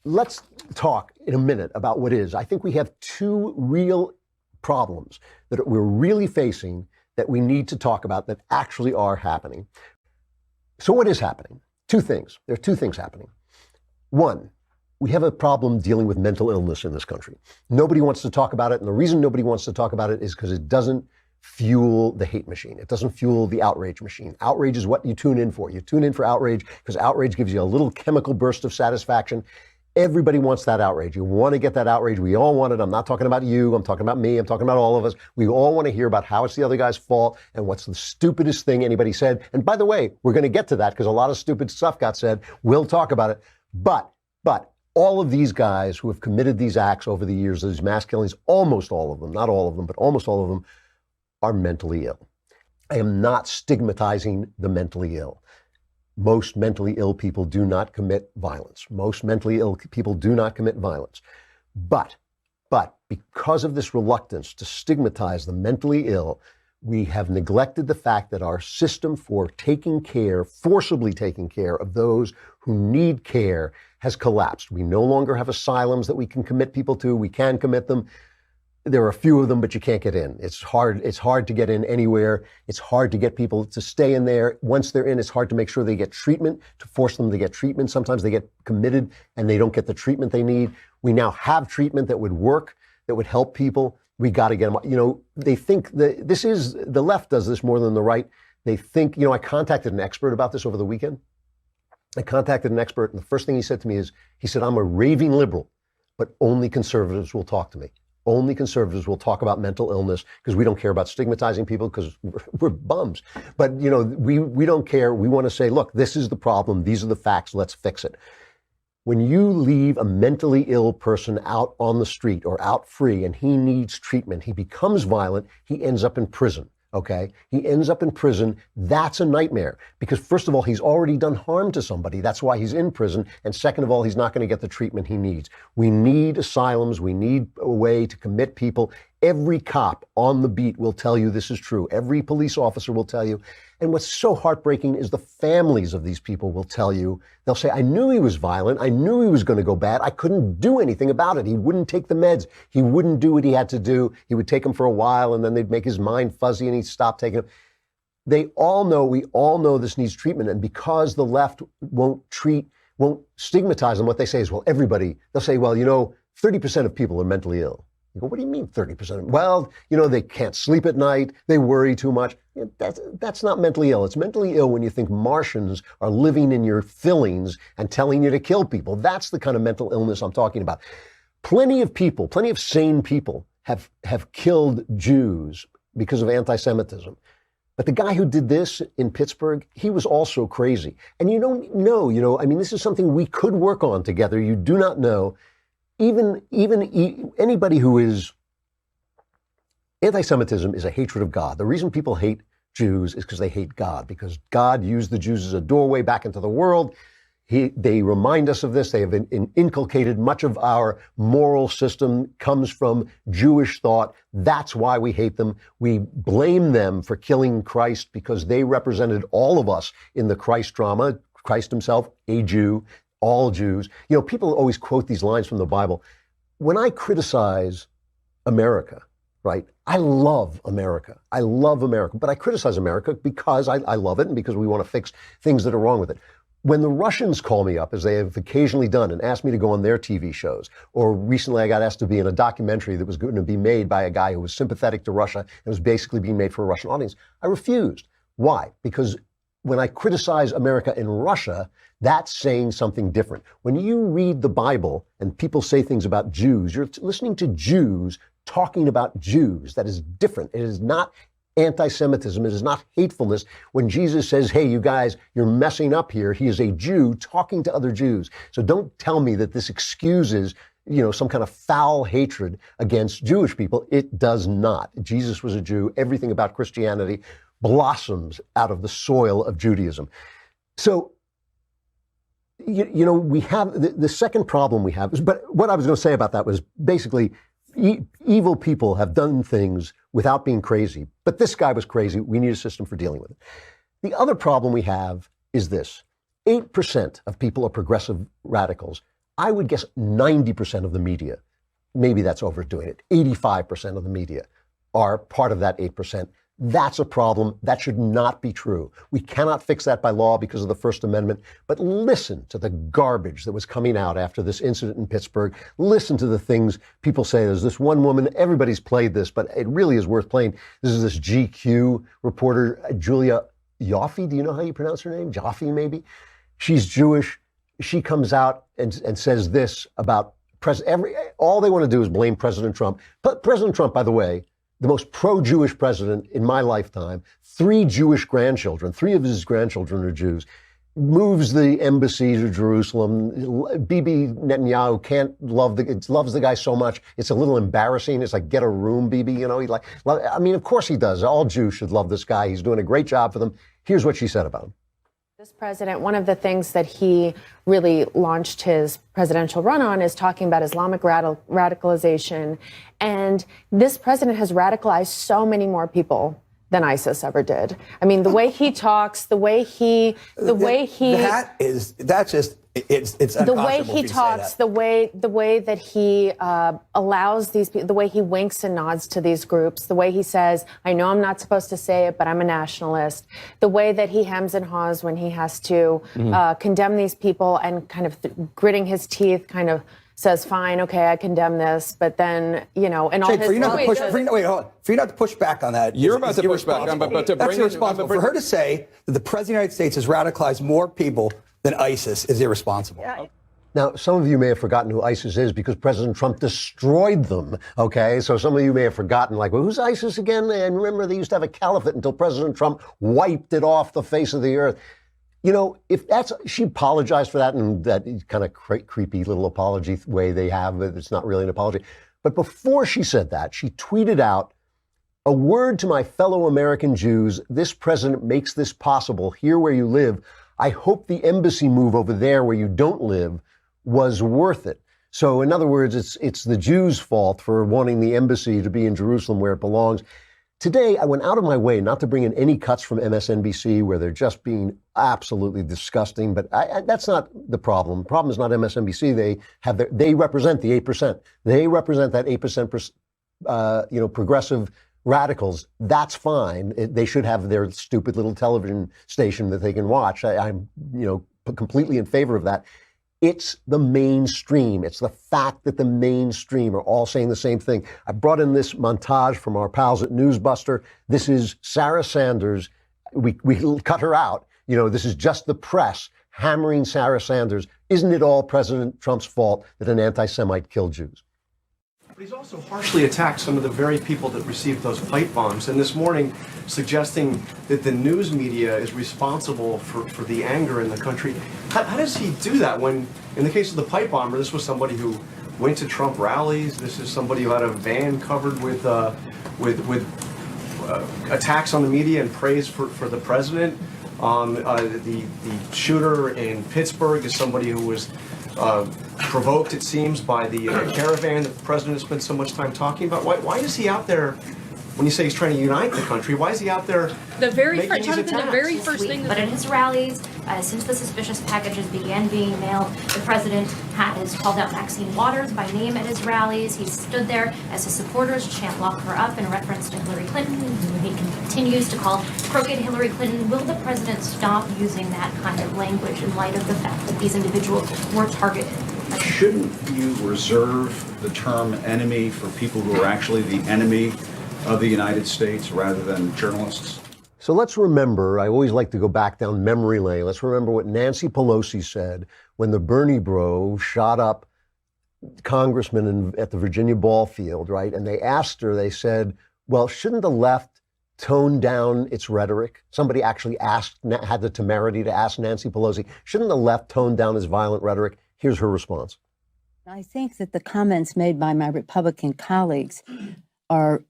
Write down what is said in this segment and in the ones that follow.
let's talk in a minute about what is. I think we have two real problems that we're really facing that we need to talk about that actually are happening. So what is happening? Two things. There are two things happening. One, we have a problem dealing with mental illness in this country. Nobody wants to talk about it, and the reason nobody wants to talk about it is because it doesn't fuel the hate machine. It doesn't fuel the outrage machine. Outrage is what you tune in for. You tune in for outrage because outrage gives you a little chemical burst of satisfaction. Everybody wants that outrage. You want to get that outrage. We all want it. I'm not talking about you. I'm talking about me. I'm talking about all of us. We all want to hear about how it's the other guy's fault and what's the stupidest thing anybody said. And by the way, we're going to get to that because a lot of stupid stuff got said. We'll talk about it. But all of these guys who have committed these acts over the years, these mass killings, almost all of them, not all of them, but almost all of them are mentally ill. I am not stigmatizing the mentally ill. Most mentally ill people do not commit violence. Most mentally ill people do not commit violence. But because of this reluctance to stigmatize the mentally ill, we have neglected the fact that our system for taking care, forcibly taking care of those who need care has collapsed. We no longer have asylums that we can commit people to. We can commit them. There are a few of them, but you can't get in. It's hard to get in anywhere. It's hard to get people to stay in there. Once they're in, it's hard to make sure they get treatment, to force them to get treatment. Sometimes they get committed and they don't get the treatment they need. We now have treatment that would work, that would help people. We got to get them. You know, they think that the left does this more than the right. They think, I contacted an expert about this over the weekend. I contacted an expert, and the first thing he said to me is, he said, I'm a raving liberal, but only conservatives will talk to me. Only conservatives will talk about mental illness because we don't care about stigmatizing people because we're bums. But, we don't care. We want to say, look, this is the problem. These are the facts. Let's fix it. When you leave a mentally ill person out on the street or out free and he needs treatment, he becomes violent, he ends up in prison. Okay, he ends up in prison. That's a nightmare because first of all, he's already done harm to somebody. That's why he's in prison. And second of all, he's not going to get the treatment he needs. We need asylums. We need a way to commit people. Every cop on the beat will tell you this is true. Every police officer will tell you. And what's so heartbreaking is the families of these people will tell you, they'll say, I knew he was violent. I knew he was going to go bad. I couldn't do anything about it. He wouldn't take the meds. He wouldn't do what he had to do. He would take them for a while and then they'd make his mind fuzzy and he'd stop taking them. We all know this needs treatment. And because the left won't stigmatize them, what they say is, well, they'll say, well, 30% of people are mentally ill. You go, what do you mean 30%? Well, they can't sleep at night. They worry too much. That's not mentally ill. It's mentally ill when you think Martians are living in your fillings and telling you to kill people. That's the kind of mental illness I'm talking about. Plenty of sane people have killed Jews because of anti-Semitism. But the guy who did this in Pittsburgh, he was also crazy. And you don't know, this is something we could work on together. You do not know. Even anybody who is anti-Semitism is a hatred of God. The reason people hate Jews is because they hate God, because God used the Jews as a doorway back into the world. They remind us of this. They have inculcated much of our moral system comes from Jewish thought. That's why we hate them. We blame them for killing Christ because they represented all of us in the Christ drama. Christ himself, a Jew. All Jews. People always quote these lines from the Bible. When I criticize America, right? I love America. But I criticize America because I love it and because we want to fix things that are wrong with it. When the Russians call me up, as they have occasionally done, and ask me to go on their TV shows, or recently I got asked to be in a documentary that was going to be made by a guy who was sympathetic to Russia and was basically being made for a Russian audience, I refused. Why? Because when I criticize America in Russia, that's saying something different. When you read the Bible and people say things about Jews, you're listening to Jews talking about Jews. That is different. It is not anti-Semitism. It is not hatefulness. When Jesus says, hey, you guys, you're messing up here, he is a Jew talking to other Jews. So don't tell me that this excuses some kind of foul hatred against Jewish people. It does not. Jesus was a Jew. Everything about Christianity blossoms out of the soil of Judaism. So, we have the second problem we have is, but what I was going to say about that was basically evil people have done things without being crazy. But this guy was crazy. We need a system for dealing with it. The other problem we have is this. 8% of people are progressive radicals. I would guess 90% of the media, maybe that's overdoing it, 85% of the media are part of that 8%. That's a problem. That should not be true. We cannot fix that by law because of the First Amendment. But listen to the garbage that was coming out after this incident in Pittsburgh. Listen to the things people say. There's this one woman, everybody's played this, but it really is worth playing. This is this GQ reporter, Julia Yoffe. Do you know how you pronounce her name? Joffe, maybe? She's Jewish. She comes out and says this about all they want to do is blame President Trump. But President Trump, by the way, the most pro-Jewish president in my lifetime, 3 Jewish grandchildren, 3 of his grandchildren are Jews, moves the embassy to Jerusalem. Bibi Netanyahu loves the guy so much, it's a little embarrassing. It's like, get a room, Bibi, I mean, of course he does. All Jews should love this guy. He's doing a great job for them. Here's what she said about him. This president, one of the things that he really launched his presidential run on is talking about Islamic radicalization. And this president has radicalized so many more people than ISIS ever did. I mean, the way he talks, the way he it's the way he talks, the way that he allows these people, the way he winks and nods to these groups, the way he says, I know I'm not supposed to say it, but I'm a nationalist, the way that he hems and haws when he has to condemn these people and kind of gritting his teeth, kind of says, fine, okay, I condemn this, but then, and all his... For you not to push back on that... You're about to push back on, but to that's irresponsible. For her to say that the President of the United States has radicalized more people than ISIS is irresponsible. Now, some of you may have forgotten who ISIS is because President Trump destroyed them, okay? So some of you may have forgotten, like, well, who's ISIS again? And remember, they used to have a caliphate until President Trump wiped it off the face of the earth. She apologized for that in that kind of creepy little apology way they have. It's not really an apology. But before she said that, she tweeted out, a word to my fellow American Jews. This president makes this possible here where you live. I hope the embassy move over there where you don't live was worth it. So in other words, it's the Jews' fault for wanting the embassy to be in Jerusalem where it belongs. Today, I went out of my way not to bring in any cuts from MSNBC where they're just being absolutely disgusting, but that's not the problem. The problem is not MSNBC. They represent the 8%. They represent that 8% progressive radicals. That's fine. They should have their stupid little television station that they can watch. I'm completely in favor of that. It's the mainstream. It's the fact that the mainstream are all saying the same thing. I brought in this montage from our pals at Newsbuster. This is Sarah Sanders. We cut her out. This is just the press hammering Sarah Sanders. Isn't it all President Trump's fault that an anti-Semite killed Jews? But he's also harshly attacked some of the very people that received those pipe bombs. And this morning, suggesting that the news media is responsible for the anger in the country. How does he do that when, in the case of the pipe bomber, this was somebody who went to Trump rallies. This is somebody who had a van covered with attacks on the media and praise for the president. The shooter in Pittsburgh is somebody who was provoked, it seems, by the caravan that the president has spent so much time talking about. Why is he out there, when you say he's trying to unite the country, why is he out there the very making these attacks? The very first thing But in his rallies, since the suspicious packages began being mailed, the president has called out Maxine Waters by name at his rallies. He's stood there as his supporters chant "Lock her up" in reference to Hillary Clinton, who he continues to call crooked Hillary Clinton. Will the president stop using that kind of language in light of the fact that these individuals were targeted? Shouldn't you reserve the term enemy for people who are actually the enemy of the United States rather than journalists? So let's remember, I always like to go back down memory lane. Let's remember what Nancy Pelosi said when the Bernie bro shot up congressmen at the Virginia ball field, right? And they asked her, they said, well, shouldn't the left tone down its rhetoric? Somebody actually had the temerity to ask Nancy Pelosi, shouldn't the left tone down its violent rhetoric? Here's her response. I think that the comments made by my Republican colleagues are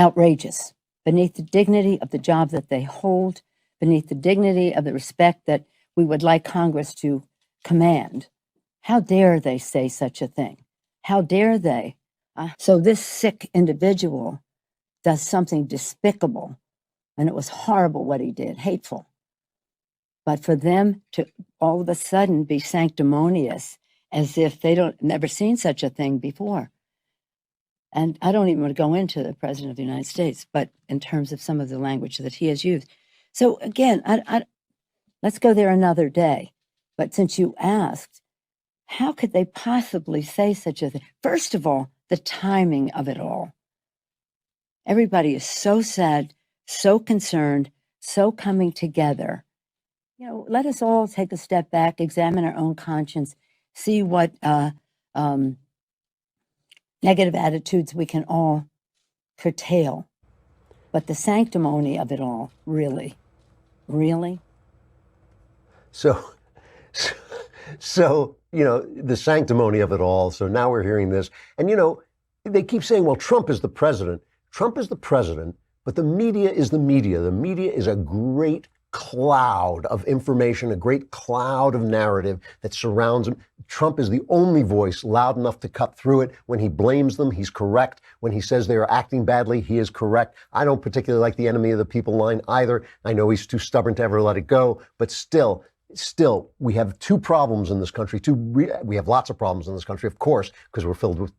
outrageous, beneath the dignity of the job that they hold, beneath the dignity of the respect that we would like Congress to command. How dare they say such a thing? How dare they? So this sick individual does something despicable, and it was horrible what he did, hateful. But for them to all of a sudden be sanctimonious as if they don't never seen such a thing before. And I don't even want to go into the President of the United States, but in terms of some of the language that he has used. So again, let's go there another day. But since you asked, how could they possibly say such a thing? First of all, the timing of it all. Everybody is so sad, so concerned, so coming together. You know, let us all take a step back, examine our own conscience, see what negative attitudes we can all curtail. But the sanctimony of it all, really, really? So, the sanctimony of it all. So now we're hearing this. And, they keep saying, well, Trump is the president. Trump is the president, but the media is the media. The media is a great cloud of information, a great cloud of narrative that surrounds him. Trump is the only voice loud enough to cut through it. When he blames them, he's correct. When he says they are acting badly, he is correct. I don't particularly like the enemy of the people line either. I know he's too stubborn to ever let it go, but still, we have two problems in this country. We have lots of problems in this country, of course, because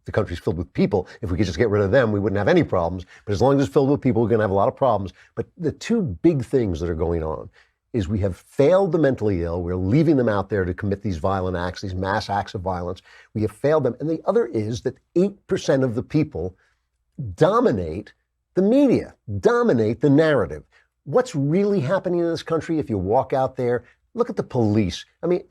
the country's filled with people. If we could just get rid of them, we wouldn't have any problems. But as long as it's filled with people, we're going to have a lot of problems. But the two big things that are going on is we have failed the mentally ill. We're leaving them out there to commit these violent acts, these mass acts of violence. We have failed them. And the other is that 8% of the people dominate the media, dominate the narrative. What's really happening in this country, if you walk out there, look at the police. I mean,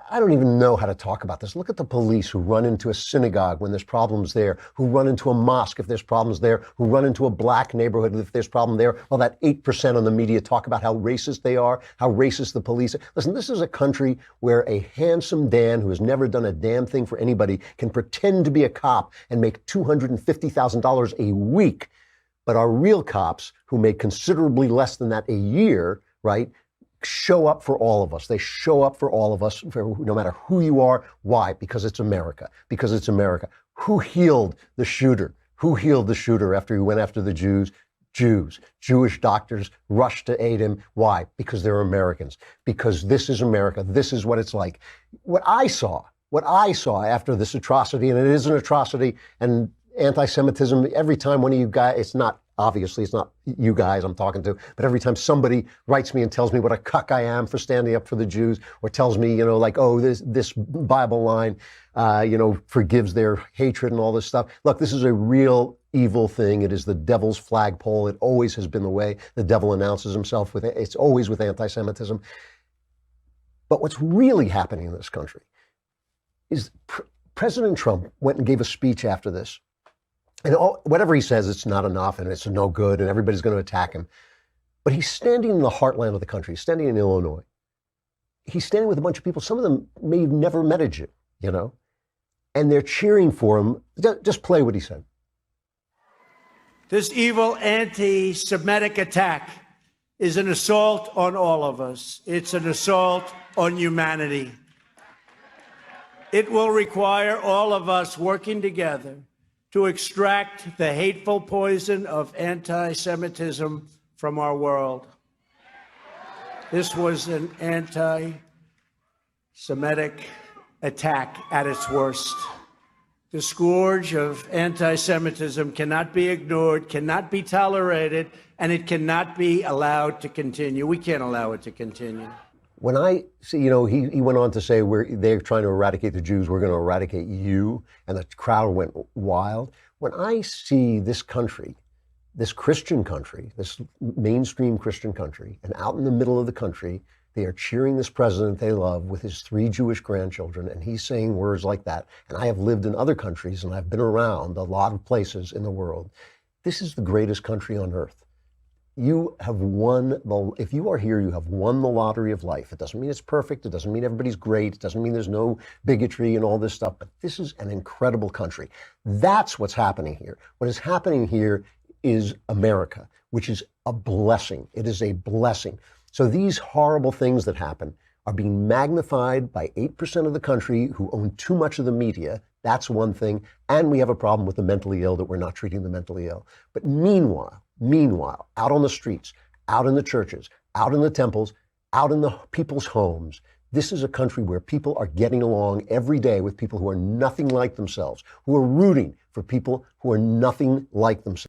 I don't even know how to talk about this. Look at the police who run into a synagogue when there's problems there, who run into a mosque if there's problems there, who run into a black neighborhood if there's problem there. Well, that 8% on the media talk about how racist they are, how racist the police are. Listen, this is a country where a handsome Dan who has never done a damn thing for anybody can pretend to be a cop and make $250,000 a week. But our real cops who make considerably less than that a year, right, show up for all of us. They show up for all of us, no matter who you are. Why? Because it's America. Because it's America. Who healed the shooter? Who healed the shooter after he went after the Jews? Jews. Jewish doctors rushed to aid him. Why? Because they're Americans. Because this is America. This is what it's like. What I saw after this atrocity, and it is an atrocity, and anti-Semitism, every time one of you guys, it's not you guys I'm talking to, but every time somebody writes me and tells me what a cuck I am for standing up for the Jews, or tells me, this Bible line, forgives their hatred and all this stuff. Look, this is a real evil thing. It is the devil's flagpole. It always has been the way the devil announces himself with it. It's always with anti-Semitism. But what's really happening in this country is President Trump went and gave a speech after this. And whatever he says, it's not enough and it's no good and everybody's going to attack him. But he's standing in the heartland of the country. He's standing in Illinois. He's standing with a bunch of people. Some of them may have never met a Jew, and they're cheering for him. Just play what he said. This evil anti-Semitic attack is an assault on all of us. It's an assault on humanity. It will require all of us working together to extract the hateful poison of anti-Semitism from our world. This was an anti-Semitic attack at its worst. The scourge of anti-Semitism cannot be ignored, cannot be tolerated, and it cannot be allowed to continue. We can't allow it to continue. When I see, he went on to say, they're trying to eradicate the Jews, we're going to eradicate you, and the crowd went wild. When I see this country, this Christian country, this mainstream Christian country, and out in the middle of the country, they are cheering this president they love with his 3 Jewish grandchildren, and he's saying words like that. And I have lived in other countries, and I've been around a lot of places in the world. This is the greatest country on earth. You have if you are here, you have won the lottery of life. It doesn't mean it's perfect. It doesn't mean everybody's great. It doesn't mean there's no bigotry and all this stuff, but this is an incredible country. That's what's happening here. What is happening here is America, which is a blessing. It is a blessing. So these horrible things that happen are being magnified by 8% of the country who own too much of the media. That's one thing. And we have a problem with the mentally ill, that we're not treating the mentally ill. But meanwhile, out on the streets, out in the churches, out in the temples, out in the people's homes, This is a country where people are getting along every day with people who are nothing like themselves, who are rooting for people who are nothing like themselves.